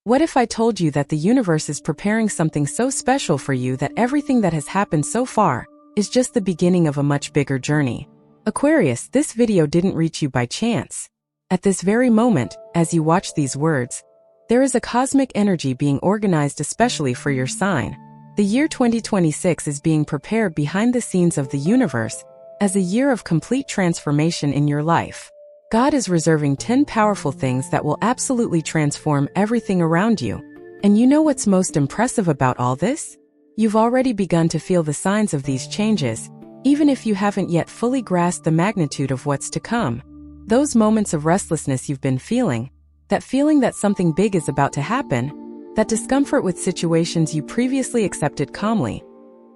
What if I told you that the universe is preparing something so special for you that everything that has happened so far is just the beginning of a much bigger journey? Aquarius, this video didn't reach you by chance. At this very moment, as you watch these words, there is a cosmic energy being organized especially for your sign. The year 2026 is being prepared behind the scenes of the universe as a year of complete transformation in your life. God is reserving 10 powerful things that will absolutely transform everything around you. And you know what's most impressive about all this? You've already begun to feel the signs of these changes, even if you haven't yet fully grasped the magnitude of what's to come. Those moments of restlessness you've been feeling, that feeling that something big is about to happen, that discomfort with situations you previously accepted calmly.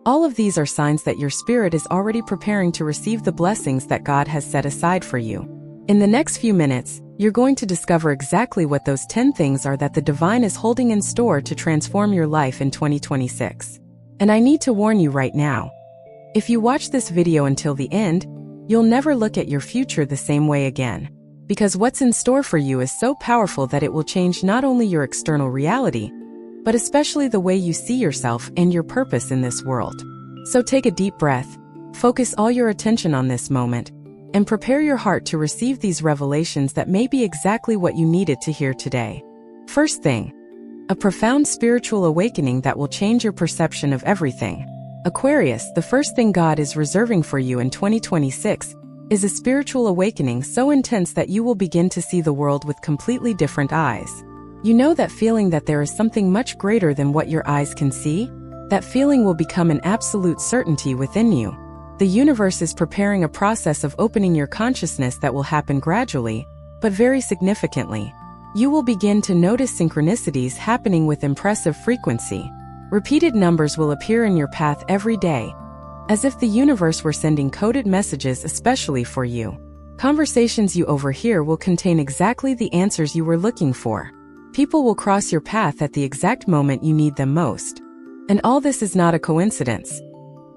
All of these are signs that your spirit is already preparing to receive the blessings that God has set aside for you. In the next few minutes, you're going to discover exactly what those 10 things are that the divine is holding in store to transform your life in 2026. And I need to warn you right now. If you watch this video until the end, you'll never look at your future the same way again. Because what's in store for you is so powerful that it will change not only your external reality, but especially the way you see yourself and your purpose in this world. So take a deep breath, focus all your attention on this moment, and prepare your heart to receive these revelations that may be exactly what you needed to hear today. First thing, a profound spiritual awakening that will change your perception of everything. Aquarius, the first thing God is reserving for you in 2026 is a spiritual awakening so intense that you will begin to see the world with completely different eyes. You know that feeling that there is something much greater than what your eyes can see? That feeling will become an absolute certainty within you. The universe is preparing a process of opening your consciousness that will happen gradually, but very significantly. You will begin to notice synchronicities happening with impressive frequency. Repeated numbers will appear in your path every day, as if the universe were sending coded messages especially for you. Conversations you overhear will contain exactly the answers you were looking for. People will cross your path at the exact moment you need them most. And all this is not a coincidence.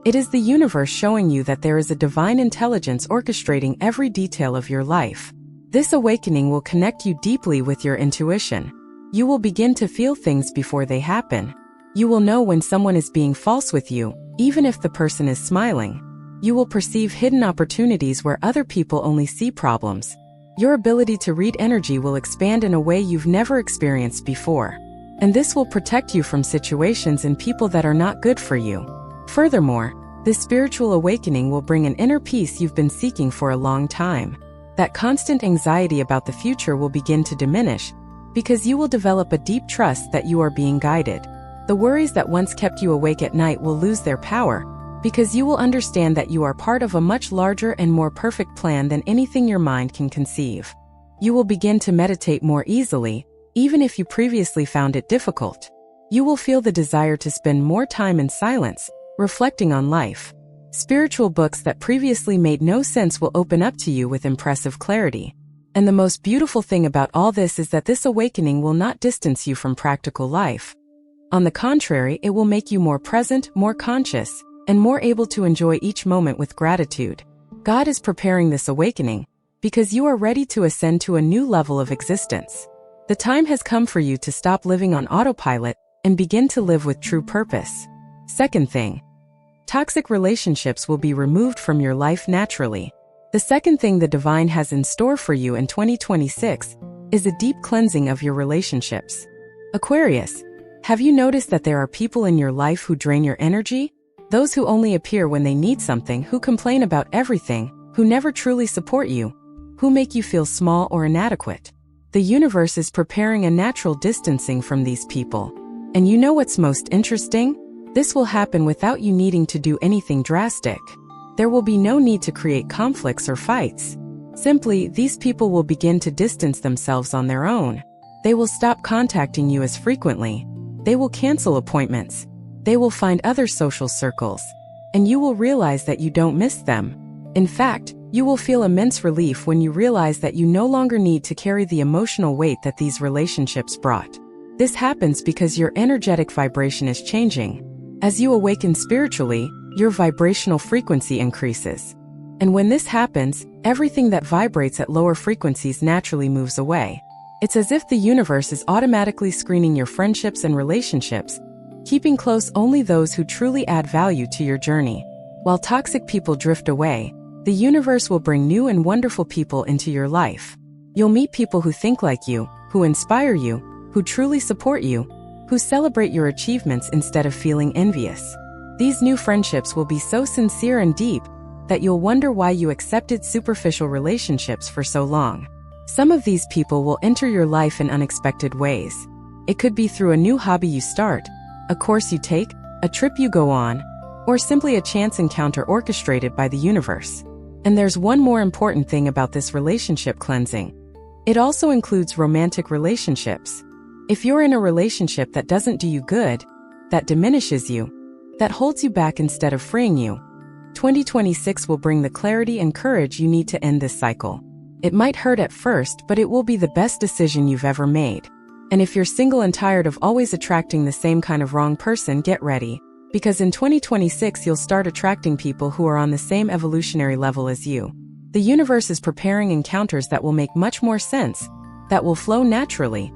It is the universe showing you that there is a divine intelligence orchestrating every detail of your life. This awakening will connect you deeply with your intuition. You will begin to feel things before they happen. You will know when someone is being false with you, even if the person is smiling. You will perceive hidden opportunities where other people only see problems. Your ability to read energy will expand in a way you've never experienced before. And this will protect you from situations and people that are not good for you. Furthermore, this spiritual awakening will bring an inner peace you've been seeking for a long time. That constant anxiety about the future will begin to diminish, because you will develop a deep trust that you are being guided. The worries that once kept you awake at night will lose their power, because you will understand that you are part of a much larger and more perfect plan than anything your mind can conceive. You will begin to meditate more easily, even if you previously found it difficult. You will feel the desire to spend more time in silence, reflecting on life. Spiritual books that previously made no sense will open up to you with impressive clarity. And the most beautiful thing about all this is that this awakening will not distance you from practical life. On the contrary, it will make you more present, more conscious, and more able to enjoy each moment with gratitude. God is preparing this awakening because you are ready to ascend to a new level of existence. The time has come for you to stop living on autopilot and begin to live with true purpose. Second thing, toxic relationships will be removed from your life naturally. The second thing the divine has in store for you in 2026 is a deep cleansing of your relationships. Aquarius, have you noticed that there are people in your life who drain your energy? Those who only appear when they need something, who complain about everything, who never truly support you, who make you feel small or inadequate. The universe is preparing a natural distancing from these people. And you know what's most interesting? This will happen without you needing to do anything drastic. There will be no need to create conflicts or fights. Simply, these people will begin to distance themselves on their own. They will stop contacting you as frequently. They will cancel appointments. They will find other social circles. And you will realize that you don't miss them. In fact, you will feel immense relief when you realize that you no longer need to carry the emotional weight that these relationships brought. This happens because your energetic vibration is changing. As you awaken spiritually, your vibrational frequency increases. And when this happens, everything that vibrates at lower frequencies naturally moves away. It's as if the universe is automatically screening your friendships and relationships, keeping close only those who truly add value to your journey. While toxic people drift away, the universe will bring new and wonderful people into your life. You'll meet people who think like you, who inspire you, who truly support you, who celebrate your achievements instead of feeling envious. These new friendships will be so sincere and deep that you'll wonder why you accepted superficial relationships for so long. Some of these people will enter your life in unexpected ways. It could be through a new hobby you start, a course you take, a trip you go on, or simply a chance encounter orchestrated by the universe. And there's one more important thing about this relationship cleansing. It also includes romantic relationships. If you're in a relationship that doesn't do you good, that diminishes you, that holds you back instead of freeing you, 2026 will bring the clarity and courage you need to end this cycle. It might hurt at first, but it will be the best decision you've ever made. And if you're single and tired of always attracting the same kind of wrong person, get ready. Because in 2026 you'll start attracting people who are on the same evolutionary level as you. The universe is preparing encounters that will make much more sense, that will flow naturally,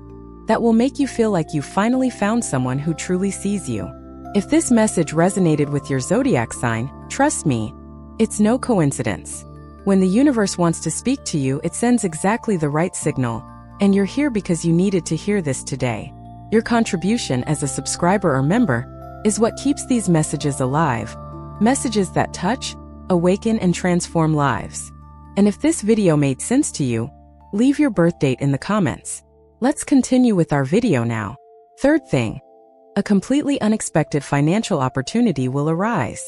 that will make you feel like you finally found someone who truly sees you. If this message resonated with your zodiac sign, trust me, it's no coincidence. When the universe wants to speak to you, it sends exactly the right signal, and you're here because you needed to hear this today. Your contribution as a subscriber or member is what keeps these messages alive, messages that touch, awaken, and transform lives. And if this video made sense to you, leave your birth date in the comments. Let's continue with our video now. Third thing, a completely unexpected financial opportunity will arise.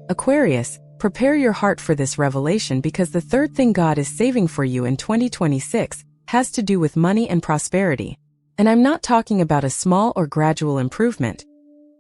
Aquarius, prepare your heart for this revelation because the third thing God is saving for you in 2026 has to do with money and prosperity. And I'm not talking about a small or gradual improvement.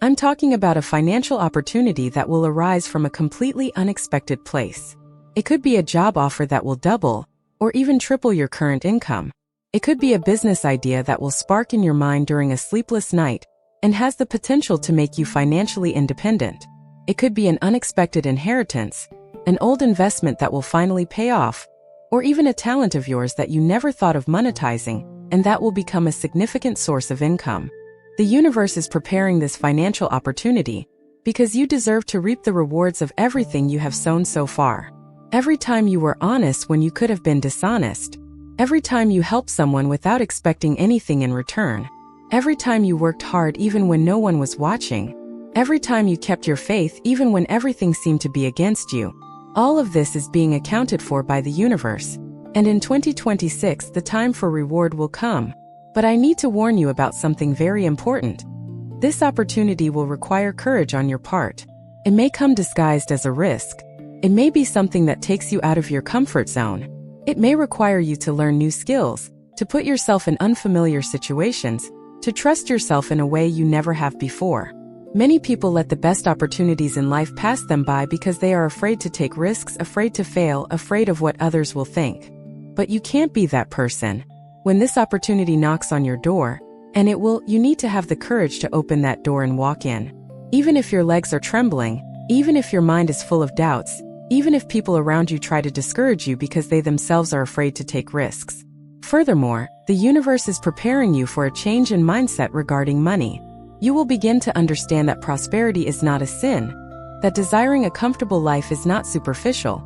I'm talking about a financial opportunity that will arise from a completely unexpected place. It could be a job offer that will double or even triple your current income. It could be a business idea that will spark in your mind during a sleepless night and has the potential to make you financially independent. It could be an unexpected inheritance, an old investment that will finally pay off, or even a talent of yours that you never thought of monetizing, and that will become a significant source of income. The universe is preparing this financial opportunity because you deserve to reap the rewards of everything you have sown so far. Every time you were honest when you could have been dishonest, every time you helped someone without expecting anything in return, every time you worked hard even when no one was watching, every time you kept your faith even when everything seemed to be against you, all of this is being accounted for by the universe. And in 2026, the time for reward will come. But I need to warn you about something very important. This opportunity will require courage on your part. It may come disguised as a risk. It may be something that takes you out of your comfort zone. It may require you to learn new skills, to put yourself in unfamiliar situations, to trust yourself in a way you never have before. Many people let the best opportunities in life pass them by because they are afraid to take risks, afraid to fail, afraid of what others will think. But you can't be that person. When this opportunity knocks on your door, and it will, you need to have the courage to open that door and walk in. Even if your legs are trembling, even if your mind is full of doubts, even if people around you try to discourage you because they themselves are afraid to take risks. Furthermore, the universe is preparing you for a change in mindset regarding money. You will begin to understand that prosperity is not a sin, that desiring a comfortable life is not superficial,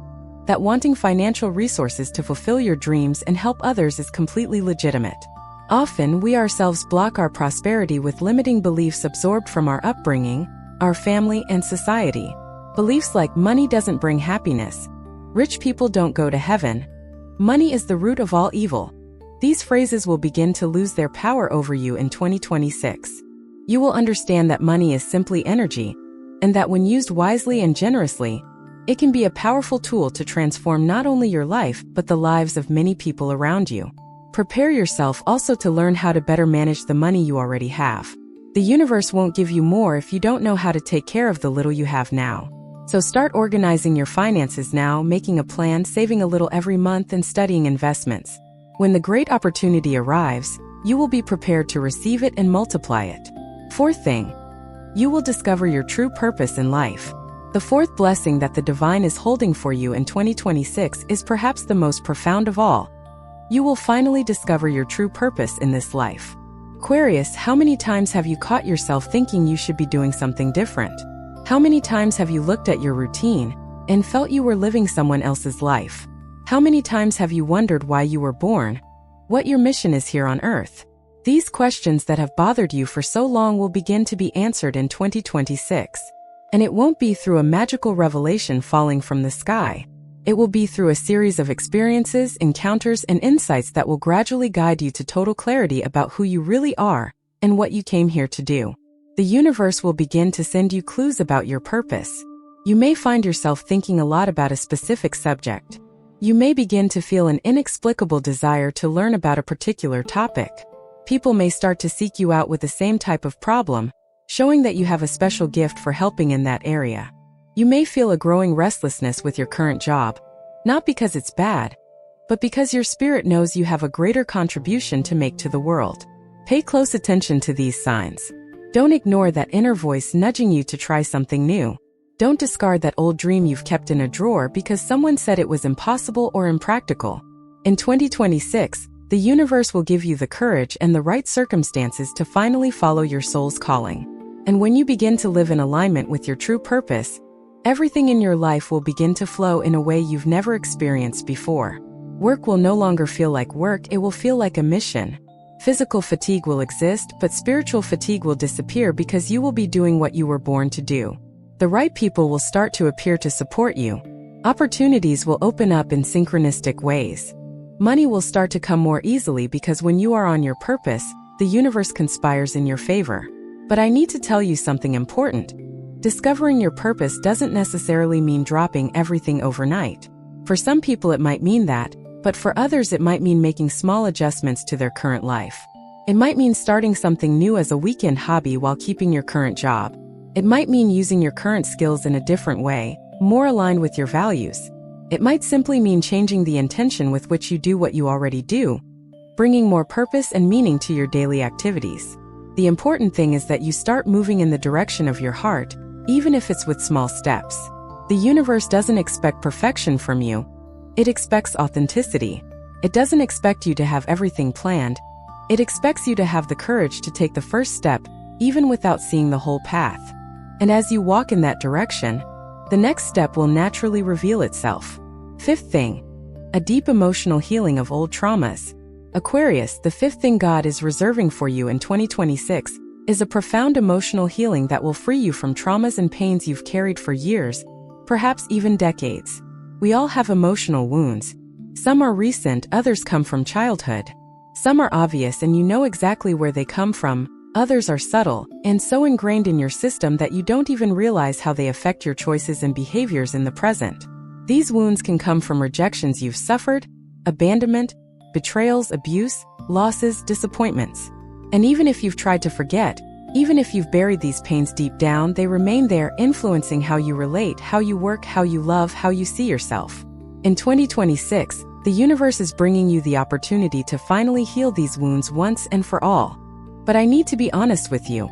that wanting financial resources to fulfill your dreams and help others is completely legitimate. Often, we ourselves block our prosperity with limiting beliefs absorbed from our upbringing, our family, and society. Beliefs like money doesn't bring happiness, rich people don't go to heaven, money is the root of all evil. These phrases will begin to lose their power over you in 2026. You will understand that money is simply energy, and that when used wisely and generously, it can be a powerful tool to transform not only your life but the lives of many people around you. Prepare yourself also to learn how to better manage the money you already have. The universe won't give you more if you don't know how to take care of the little you have now. So start organizing your finances now, making a plan, saving a little every month, and studying investments. When the great opportunity arrives, you will be prepared to receive it and multiply it. Fourth thing, you will discover your true purpose in life. The fourth blessing that the divine is holding for you in 2026 is perhaps the most profound of all. You will finally discover your true purpose in this life. Aquarius, how many times have you caught yourself thinking you should be doing something different? How many times have you looked at your routine and felt you were living someone else's life? How many times have you wondered why you were born? What your mission is here on Earth? These questions that have bothered you for so long will begin to be answered in 2026. And it won't be through a magical revelation falling from the sky. It will be through a series of experiences, encounters, and insights that will gradually guide you to total clarity about who you really are and what you came here to do. The universe will begin to send you clues about your purpose. You may find yourself thinking a lot about a specific subject. You may begin to feel an inexplicable desire to learn about a particular topic. People may start to seek you out with the same type of problem, showing that you have a special gift for helping in that area. You may feel a growing restlessness with your current job, not because it's bad, but because your spirit knows you have a greater contribution to make to the world. Pay close attention to these signs. Don't ignore that inner voice nudging you to try something new. Don't discard that old dream you've kept in a drawer because someone said it was impossible or impractical. In 2026, the universe will give you the courage and the right circumstances to finally follow your soul's calling. And when you begin to live in alignment with your true purpose, everything in your life will begin to flow in a way you've never experienced before. Work will no longer feel like work, it will feel like a mission. Physical fatigue will exist, but spiritual fatigue will disappear because you will be doing what you were born to do. The right people will start to appear to support you. Opportunities will open up in synchronistic ways. Money will start to come more easily because when you are on your purpose, the universe conspires in your favor. But I need to tell you something important. Discovering your purpose doesn't necessarily mean dropping everything overnight. For some people it might mean that, but for others it might mean making small adjustments to their current life. It might mean starting something new as a weekend hobby while keeping your current job. It might mean using your current skills in a different way, more aligned with your values. It might simply mean changing the intention with which you do what you already do, bringing more purpose and meaning to your daily activities. The important thing is that you start moving in the direction of your heart, even if it's with small steps. The universe doesn't expect perfection from you. It expects authenticity. It doesn't expect you to have everything planned. It expects you to have the courage to take the first step, even without seeing the whole path. And as you walk in that direction, the next step will naturally reveal itself. Fifth thing, a deep emotional healing of old traumas. Aquarius, the fifth thing God is reserving for you in 2026 is a profound emotional healing that will free you from traumas and pains you've carried for years, perhaps even decades. We all have emotional wounds. Some are recent, others come from childhood. Some are obvious and you know exactly where they come from. Others are subtle and so ingrained in your system that you don't even realize how they affect your choices and behaviors in the present. These wounds can come from rejections you've suffered, abandonment, betrayals, abuse, losses, disappointments. And even if you've tried to forget, even if you've buried these pains deep down, they remain there, influencing how you relate, how you work, how you love, how you see yourself. In 2026, the universe is bringing you the opportunity to finally heal these wounds once and for all. But I need to be honest with you.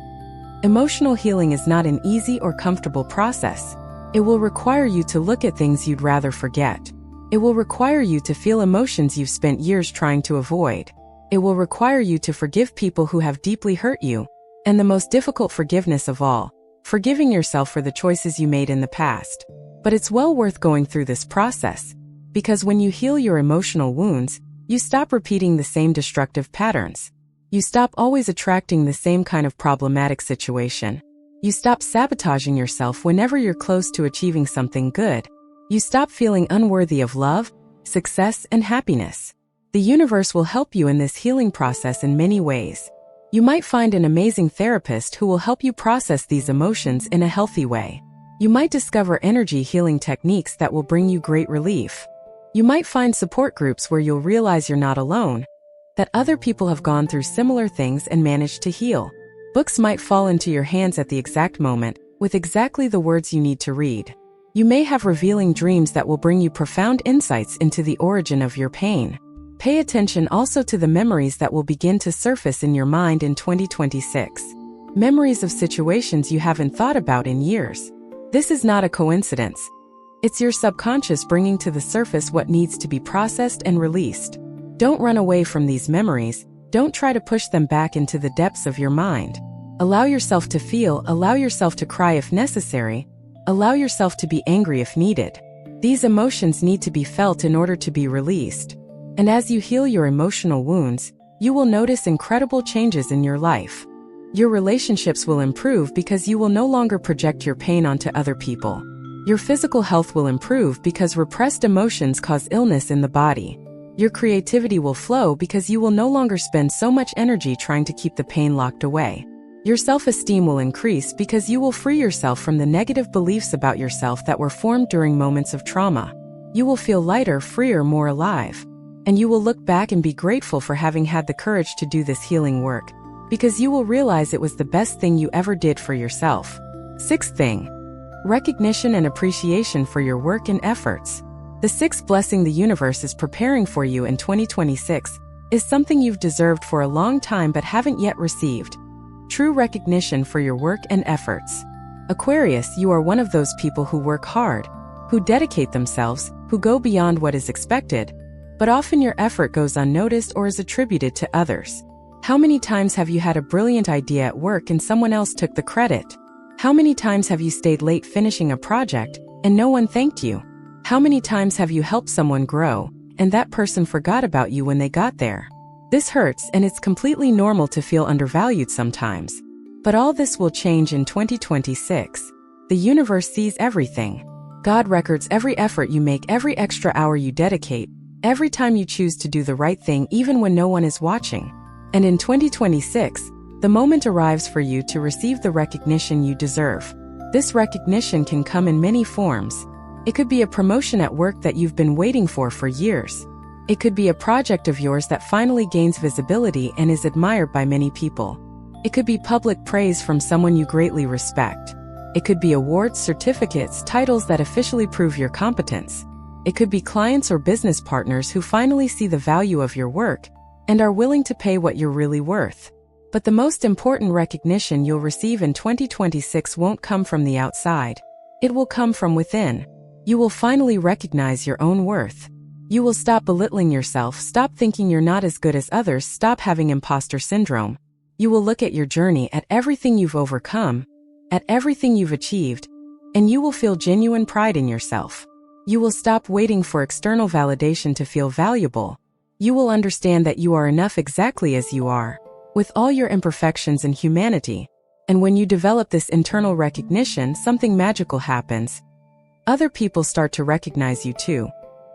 Emotional healing is not an easy or comfortable process. It will require you to look at things you'd rather forget. It will require you to feel emotions you've spent years trying to avoid. It will require you to forgive people who have deeply hurt you. And the most difficult forgiveness of all, forgiving yourself for the choices you made in the past. But it's well worth going through this process. Because when you heal your emotional wounds, you stop repeating the same destructive patterns. You stop always attracting the same kind of problematic situation. You stop sabotaging yourself whenever you're close to achieving something good. You stop feeling unworthy of love, success, and happiness. The universe will help you in this healing process in many ways. You might find an amazing therapist who will help you process these emotions in a healthy way. You might discover energy healing techniques that will bring you great relief. You might find support groups where you'll realize you're not alone, that other people have gone through similar things and managed to heal. Books might fall into your hands at the exact moment, with exactly the words you need to read. You may have revealing dreams that will bring you profound insights into the origin of your pain. Pay attention also to the memories that will begin to surface in your mind in 2026. Memories of situations you haven't thought about in years. This is not a coincidence. It's your subconscious bringing to the surface what needs to be processed and released. Don't run away from these memories. Don't try to push them back into the depths of your mind. Allow yourself to feel, allow yourself to cry if necessary, allow yourself to be angry if needed. These emotions need to be felt in order to be released. And as you heal your emotional wounds, you will notice incredible changes in your life. Your relationships will improve because you will no longer project your pain onto other people. Your physical health will improve because repressed emotions cause illness in the body. Your creativity will flow because you will no longer spend so much energy trying to keep the pain locked away. Your self-esteem will increase because you will free yourself from the negative beliefs about yourself that were formed during moments of trauma. You will feel lighter, freer, more alive. And you will look back and be grateful for having had the courage to do this healing work, because you will realize it was the best thing you ever did for yourself. Sixth thing, recognition and appreciation for your work and efforts. The sixth blessing the universe is preparing for you in 2026 is something you've deserved for a long time but haven't yet received. True recognition for your work and efforts. Aquarius, you are one of those people who work hard, who dedicate themselves, who go beyond what is expected, but often your effort goes unnoticed or is attributed to others. How many times have you had a brilliant idea at work and someone else took the credit? How many times have you stayed late finishing a project and no one thanked you? How many times have you helped someone grow and that person forgot about you when they got there? This hurts, and it's completely normal to feel undervalued sometimes. But all this will change in 2026. The universe sees everything. God records every effort you make, every extra hour you dedicate, every time you choose to do the right thing even when no one is watching. And in 2026, the moment arrives for you to receive the recognition you deserve. This recognition can come in many forms. It could be a promotion at work that you've been waiting for years. It could be a project of yours that finally gains visibility and is admired by many people. It could be public praise from someone you greatly respect. It could be awards, certificates, titles that officially prove your competence. It could be clients or business partners who finally see the value of your work and are willing to pay what you're really worth. But the most important recognition you'll receive in 2026 won't come from the outside. It will come from within. You will finally recognize your own worth. You will stop belittling yourself, stop thinking you're not as good as others, stop having imposter syndrome. You will look at your journey, at everything you've overcome, at everything you've achieved, and you will feel genuine pride in yourself. You will stop waiting for external validation to feel valuable. You will understand that you are enough exactly as you are, with all your imperfections and humanity. And when you develop this internal recognition, something magical happens. Other people start to recognize you too.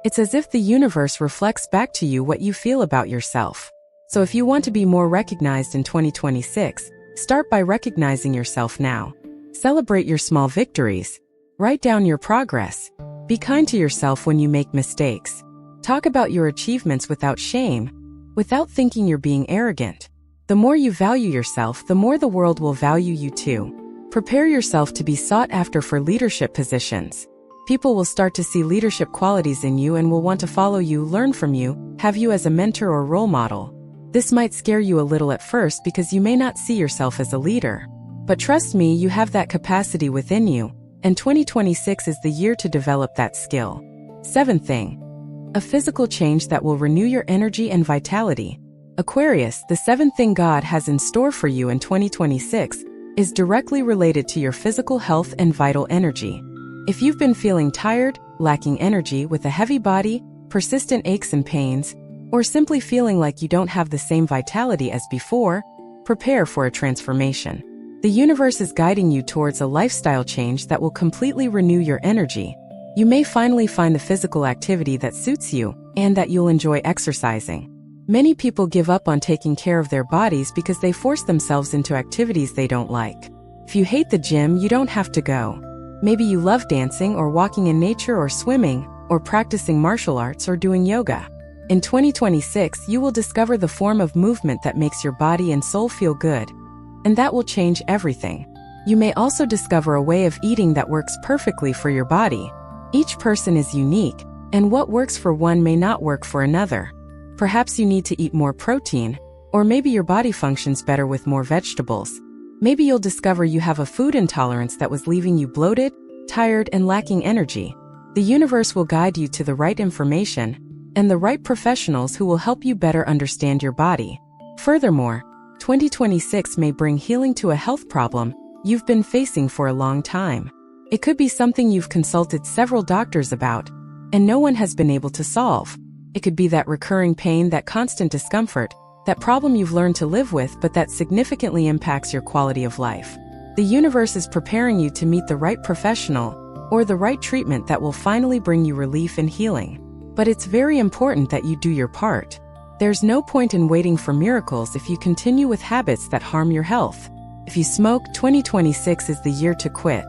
It's as if the universe reflects back to you what you feel about yourself. So if you want to be more recognized in 2026, start by recognizing yourself now. Celebrate your small victories. Write down your progress. Be kind to yourself when you make mistakes. Talk about your achievements without shame, without thinking you're being arrogant. The more you value yourself, the more the world will value you too. Prepare yourself to be sought after for leadership positions. People will start to see leadership qualities in you and will want to follow you, learn from you, have you as a mentor or role model. This might scare you a little at first because you may not see yourself as a leader. But trust me, you have that capacity within you, and 2026 is the year to develop that skill. Seventh thing, a physical change that will renew your energy and vitality. Aquarius, the seventh thing God has in store for you in 2026 is directly related to your physical health and vital energy. If you've been feeling tired, lacking energy, with a heavy body, persistent aches and pains, or simply feeling like you don't have the same vitality as before, prepare for a transformation. The universe is guiding you towards a lifestyle change that will completely renew your energy. You may finally find the physical activity that suits you and that you'll enjoy exercising. Many people give up on taking care of their bodies because they force themselves into activities they don't like. If you hate the gym, you don't have to go. Maybe you love dancing or walking in nature or swimming or practicing martial arts or doing yoga. In 2026, you will discover the form of movement that makes your body and soul feel good, and that will change everything. You may also discover a way of eating that works perfectly for your body. Each person is unique, and what works for one may not work for another. Perhaps you need to eat more protein, or maybe your body functions better with more vegetables. Maybe you'll discover you have a food intolerance that was leaving you bloated, tired, and lacking energy. The universe will guide you to the right information, and the right professionals who will help you better understand your body. Furthermore, 2026 may bring healing to a health problem you've been facing for a long time. It could be something you've consulted several doctors about, and no one has been able to solve. It could be that recurring pain, that constant discomfort, that problem you've learned to live with but that significantly impacts your quality of life. The universe is preparing you to meet the right professional or the right treatment that will finally bring you relief and healing. But it's very important that you do your part. There's no point in waiting for miracles if you continue with habits that harm your health. If you smoke, 2026 is the year to quit.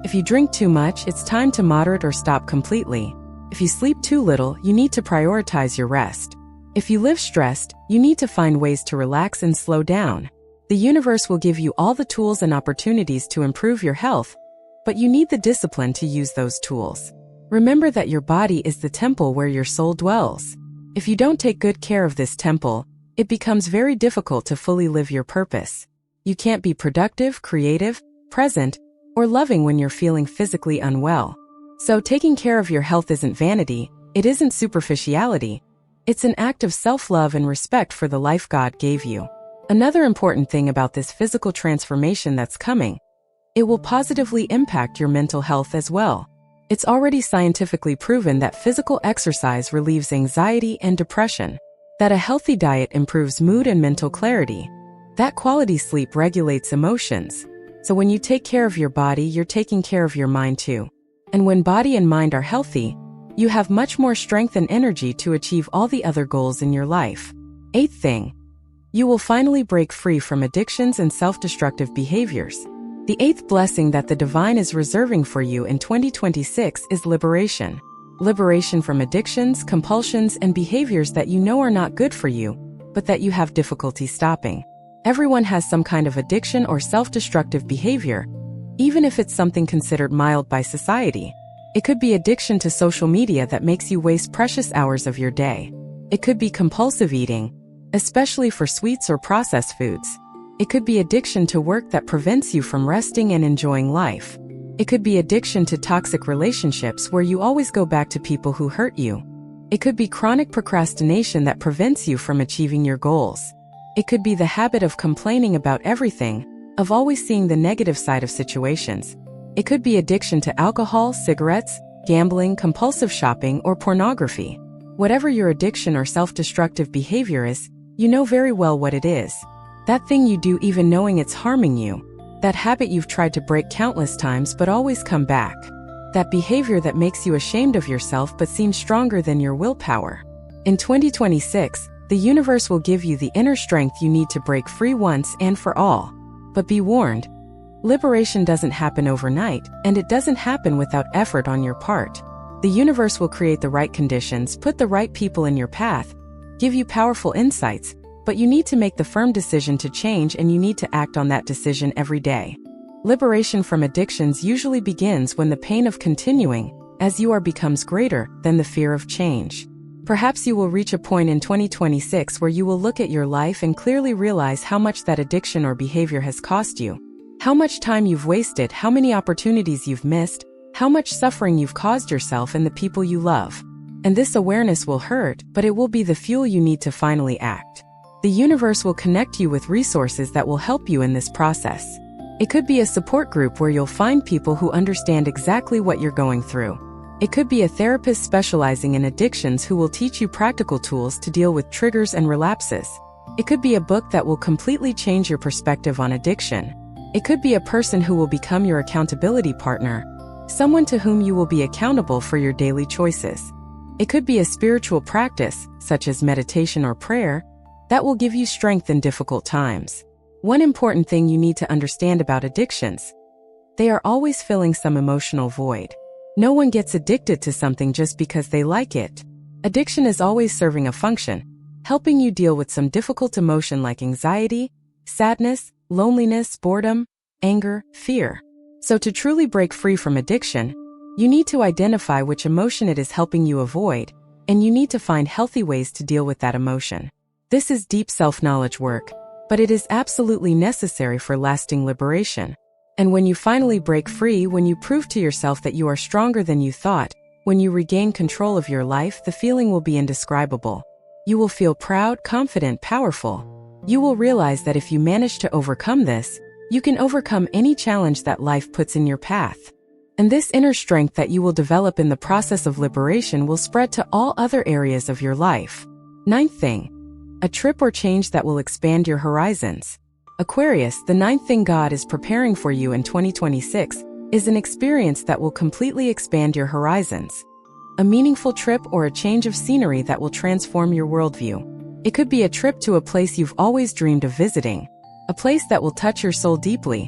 If you drink too much, it's time to moderate or stop completely. If you sleep too little, you need to prioritize your rest. If you live stressed, you need to find ways to relax and slow down. The universe will give you all the tools and opportunities to improve your health, but you need the discipline to use those tools. Remember that your body is the temple where your soul dwells. If you don't take good care of this temple, it becomes very difficult to fully live your purpose. You can't be productive, creative, present, or loving when you're feeling physically unwell. So taking care of your health isn't vanity, it isn't superficiality. It's an act of self-love and respect for the life God gave you. Another important thing about this physical transformation that's coming, it will positively impact your mental health as well. It's already scientifically proven that physical exercise relieves anxiety and depression, that a healthy diet improves mood and mental clarity, that quality sleep regulates emotions. So when you take care of your body, you're taking care of your mind too. And when body and mind are healthy, you have much more strength and energy to achieve all the other goals in your life. Eighth thing, you will finally break free from addictions and self-destructive behaviors. The eighth blessing that the divine is reserving for you in 2026 is liberation. Liberation from addictions, compulsions, and behaviors that you know are not good for you, but that you have difficulty stopping. Everyone has some kind of addiction or self-destructive behavior, even if it's something considered mild by society. It could be addiction to social media that makes you waste precious hours of your day. It could be compulsive eating, especially for sweets or processed foods. It could be addiction to work that prevents you from resting and enjoying life. It could be addiction to toxic relationships where you always go back to people who hurt you. It could be chronic procrastination that prevents you from achieving your goals. It could be the habit of complaining about everything, of always seeing the negative side of situations. It could be addiction to alcohol, cigarettes, gambling, compulsive shopping, or pornography. Whatever your addiction or self-destructive behavior is, you know very well what it is. That thing you do even knowing it's harming you. That habit you've tried to break countless times but always come back. That behavior that makes you ashamed of yourself but seems stronger than your willpower. In 2026, the universe will give you the inner strength you need to break free once and for all. But be warned, liberation doesn't happen overnight, and it doesn't happen without effort on your part. The universe will create the right conditions, put the right people in your path, give you powerful insights, but you need to make the firm decision to change, and you need to act on that decision every day. Liberation from addictions usually begins when the pain of continuing, as you are, becomes greater than the fear of change. Perhaps you will reach a point in 2026 where you will look at your life and clearly realize how much that addiction or behavior has cost you, how much time you've wasted, how many opportunities you've missed, how much suffering you've caused yourself and the people you love. And this awareness will hurt, but it will be the fuel you need to finally act. The universe will connect you with resources that will help you in this process. It could be a support group where you'll find people who understand exactly what you're going through. It could be a therapist specializing in addictions who will teach you practical tools to deal with triggers and relapses. It could be a book that will completely change your perspective on addiction. It could be a person who will become your accountability partner, someone to whom you will be accountable for your daily choices. It could be a spiritual practice, such as meditation or prayer, that will give you strength in difficult times. One important thing you need to understand about addictions: they are always filling some emotional void. No one gets addicted to something just because they like it. Addiction is always serving a function, helping you deal with some difficult emotion like anxiety, sadness, loneliness, boredom, anger, fear. So to truly break free from addiction, you need to identify which emotion it is helping you avoid, and you need to find healthy ways to deal with that emotion. This is deep self-knowledge work, but it is absolutely necessary for lasting liberation. And when you finally break free, when you prove to yourself that you are stronger than you thought, When you regain control of your life, the feeling will be indescribable. You will feel proud, confident, powerful. You will realize that if you manage to overcome this, you can overcome any challenge that life puts in your path. And this inner strength that you will develop in the process of liberation will spread to all other areas of your life. Ninth thing, a trip or change that will expand your horizons. Aquarius, the ninth thing God is preparing for you in 2026 is an experience that will completely expand your horizons. A meaningful trip or a change of scenery that will transform your worldview. It could be a trip to a place you've always dreamed of visiting, a place that will touch your soul deeply,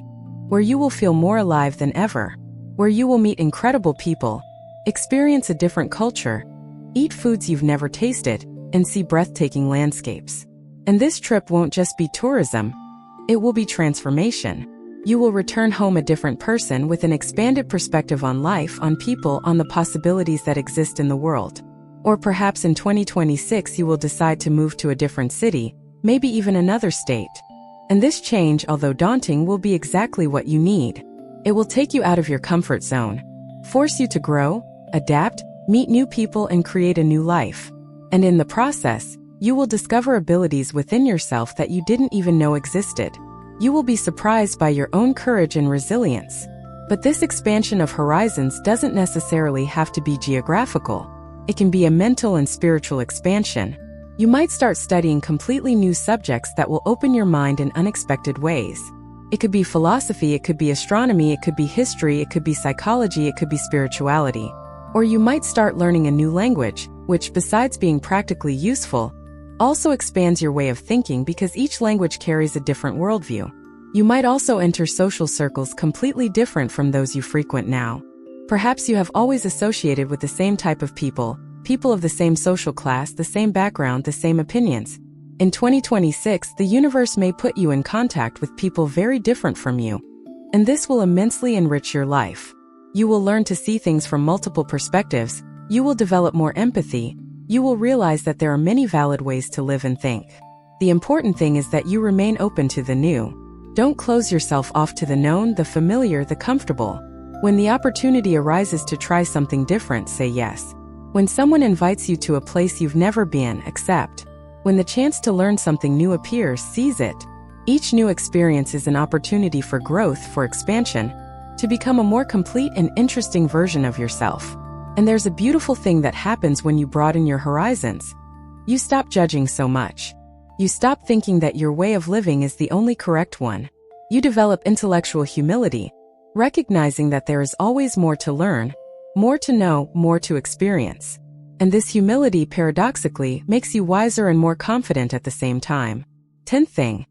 where you will feel more alive than ever, where you will meet incredible people, experience a different culture, eat foods you've never tasted, and see breathtaking landscapes. And this trip won't just be tourism, it will be transformation. You will return home a different person with an expanded perspective on life, on people, on the possibilities that exist in the world. Or perhaps in 2026 you will decide to move to a different city, maybe even another state. And this change, although daunting, will be exactly what you need. It will take you out of your comfort zone, force you to grow, adapt, meet new people, and create a new life. And in the process, you will discover abilities within yourself that you didn't even know existed. You will be surprised by your own courage and resilience. But this expansion of horizons doesn't necessarily have to be geographical. It can be a mental and spiritual expansion. You might start studying completely new subjects that will open your mind in unexpected ways. It could be philosophy, it could be astronomy, it could be history, it could be psychology, it could be spirituality. Or you might start learning a new language, which, besides being practically useful, also expands your way of thinking because each language carries a different worldview. You might also enter social circles completely different from those you frequent now. Perhaps you have always associated with the same type of people, people of the same social class, the same background, the same opinions. In 2026, the universe may put you in contact with people very different from you. And this will immensely enrich your life. You will learn to see things from multiple perspectives. You will develop more empathy. You will realize that there are many valid ways to live and think. The important thing is that you remain open to the new. Don't close yourself off to the known, the familiar, the comfortable. When the opportunity arises to try something different, say yes. When someone invites you to a place you've never been, accept. When the chance to learn something new appears, seize it. Each new experience is an opportunity for growth, for expansion, to become a more complete and interesting version of yourself. And there's a beautiful thing that happens when you broaden your horizons. You stop judging so much. You stop thinking that your way of living is the only correct one. You develop intellectual humility, recognizing that there is always more to learn, more to know, more to experience. And this humility, paradoxically, makes you wiser and more confident at the same time. 10th thing,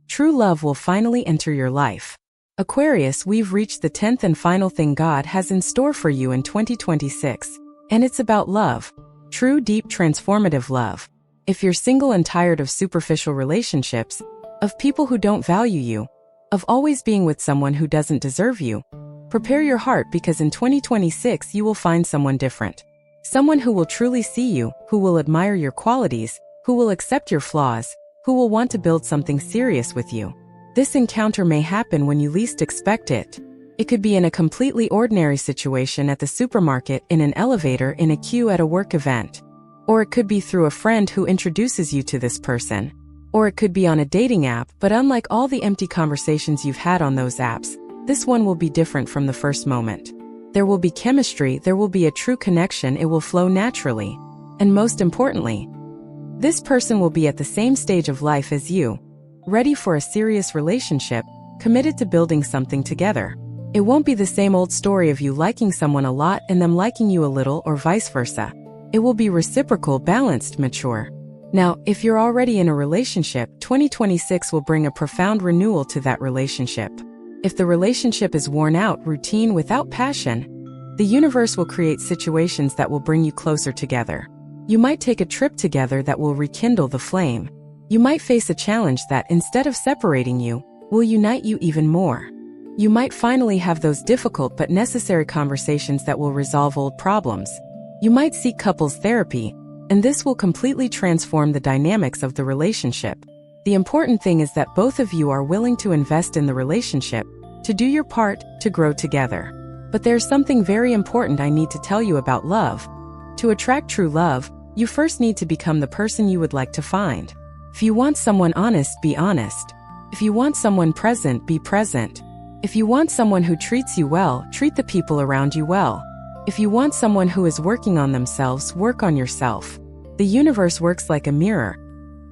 true love will finally enter your life. Aquarius, we've reached the 10th and final thing God has in store for you in 2026. And it's about love. True, deep, transformative love. If you're single and tired of superficial relationships, of people who don't value you, of always being with someone who doesn't deserve you, prepare your heart because in 2026 you will find someone different. Someone who will truly see you, who will admire your qualities, who will accept your flaws, who will want to build something serious with you. This encounter may happen when you least expect it. It could be in a completely ordinary situation at the supermarket, in an elevator, in a queue at a work event. Or it could be through a friend who introduces you to this person. Or it could be on a dating app, but unlike all the empty conversations you've had on those apps, this one will be different from the first moment. There will be chemistry, there will be a true connection, it will flow naturally. And most importantly, this person will be at the same stage of life as you, ready for a serious relationship, committed to building something together. It won't be the same old story of you liking someone a lot and them liking you a little or vice versa. It will be reciprocal, balanced, mature. Now, if you're already in a relationship, 2026 will bring a profound renewal to that relationship. If the relationship is worn out, routine, without passion, the universe will create situations that will bring you closer together. You might take a trip together that will rekindle the flame. You might face a challenge that, instead of separating you, will unite you even more. You might finally have those difficult but necessary conversations that will resolve old problems. You might seek couples therapy, and this will completely transform the dynamics of the relationship. The important thing is that both of you are willing to invest in the relationship, to do your part, to grow together. But there's something very important I need to tell you about love. To attract true love, you first need to become the person you would like to find. If you want someone honest, be honest. If you want someone present, be present. If you want someone who treats you well, treat the people around you well. If you want someone who is working on themselves, work on yourself. The universe works like a mirror.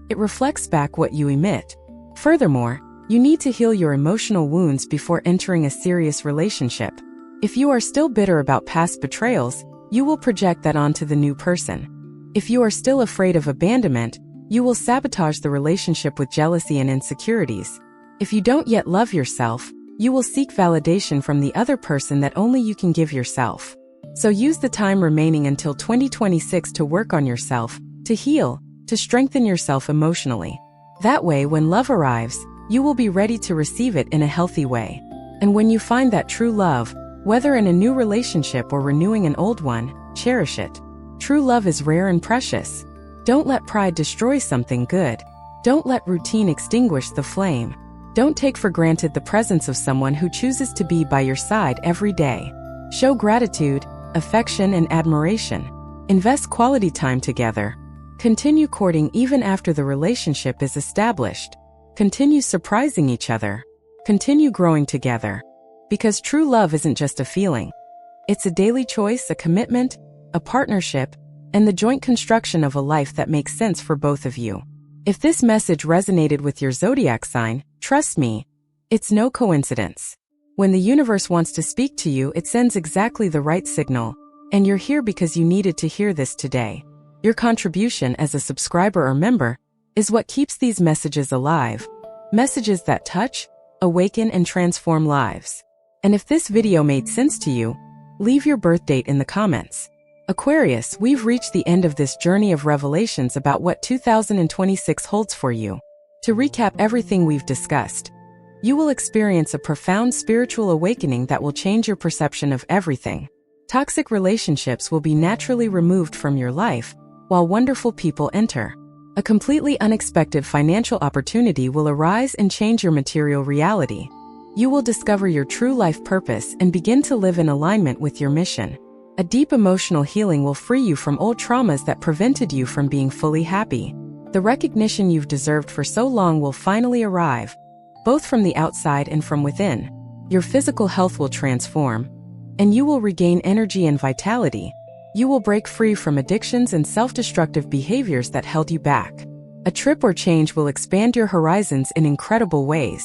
It reflects back what you emit. Furthermore, you need to heal your emotional wounds before entering a serious relationship. If you are still bitter about past betrayals, you will project that onto the new person. If you are still afraid of abandonment, you will sabotage the relationship with jealousy and insecurities. If you don't yet love yourself, you will seek validation from the other person that only you can give yourself. So use the time remaining until 2026 to work on yourself, to heal, to strengthen yourself emotionally. That way, when love arrives, you will be ready to receive it in a healthy way. And when you find that true love, whether in a new relationship or renewing an old one, cherish it. True love is rare and precious. Don't let pride destroy something good. Don't let routine extinguish the flame. Don't take for granted the presence of someone who chooses to be by your side every day. Show gratitude, affection, and admiration. Invest quality time together. Continue courting even after the relationship is established. Continue surprising each other. Continue growing together. Because true love isn't just a feeling. It's a daily choice, a commitment, a partnership, and the joint construction of a life that makes sense for both of you. If this message resonated with your zodiac sign, trust me, it's no coincidence. When the universe wants to speak to you, it sends exactly the right signal, and you're here because you needed to hear this today. Your contribution as a subscriber or member is what keeps these messages alive. Messages that touch, awaken, and transform lives. And if this video made sense to you, leave your birth date in the comments. Aquarius, we've reached the end of this journey of revelations about what 2026 holds for you. To recap everything we've discussed, you will experience a profound spiritual awakening that will change your perception of everything. Toxic relationships will be naturally removed from your life, while wonderful people enter. A completely unexpected financial opportunity will arise and change your material reality. You will discover your true life purpose and begin to live in alignment with your mission. A deep emotional healing will free you from old traumas that prevented you from being fully happy. The recognition you've deserved for so long will finally arrive, both from the outside and from within. Your physical health will transform, and you will regain energy and vitality. You will break free from addictions and self-destructive behaviors that held you back. A trip or change will expand your horizons in incredible ways.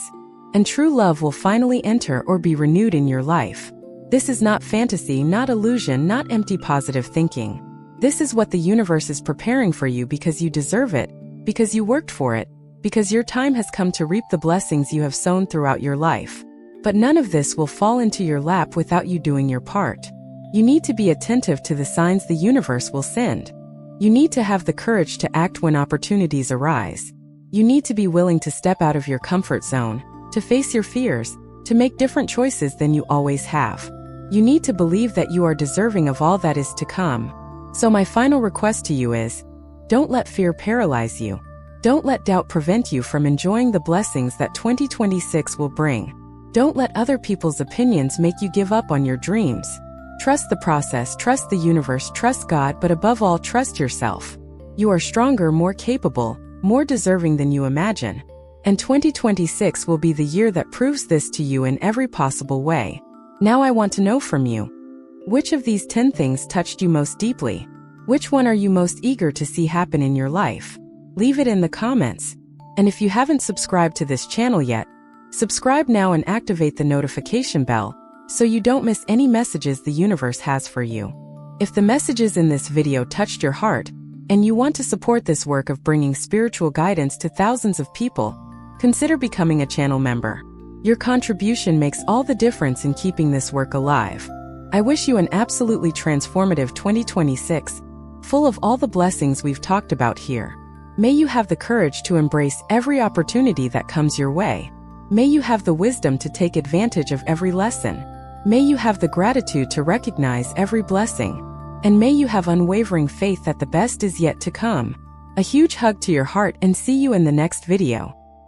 And true love will finally enter or be renewed in your life. This is not fantasy, not illusion, not empty positive thinking. This is what the universe is preparing for you because you deserve it, because you worked for it, because your time has come to reap the blessings you have sown throughout your life. But none of this will fall into your lap without you doing your part. You need to be attentive to the signs the universe will send. You need to have the courage to act when opportunities arise. You need to be willing to step out of your comfort zone, to face your fears, to make different choices than you always have. You need to believe that you are deserving of all that is to come. So my final request to you is, don't let fear paralyze you. Don't let doubt prevent you from enjoying the blessings that 2026 will bring. Don't let other people's opinions make you give up on your dreams. Trust the process, trust the universe, trust God, but above all, trust yourself. You are stronger, more capable, more deserving than you imagine. And 2026 will be the year that proves this to you in every possible way. Now I want to know from you. Which of these 10 things touched you most deeply? Which one are you most eager to see happen in your life? Leave it in the comments. And if you haven't subscribed to this channel yet, subscribe now and activate the notification bell so you don't miss any messages the universe has for you. If the messages in this video touched your heart, and you want to support this work of bringing spiritual guidance to thousands of people, consider becoming a channel member. Your contribution makes all the difference in keeping this work alive. I wish you an absolutely transformative 2026, full of all the blessings we've talked about here. May you have the courage to embrace every opportunity that comes your way. May you have the wisdom to take advantage of every lesson. May you have the gratitude to recognize every blessing. And may you have unwavering faith that the best is yet to come. A huge hug to your heart and see you in the next video.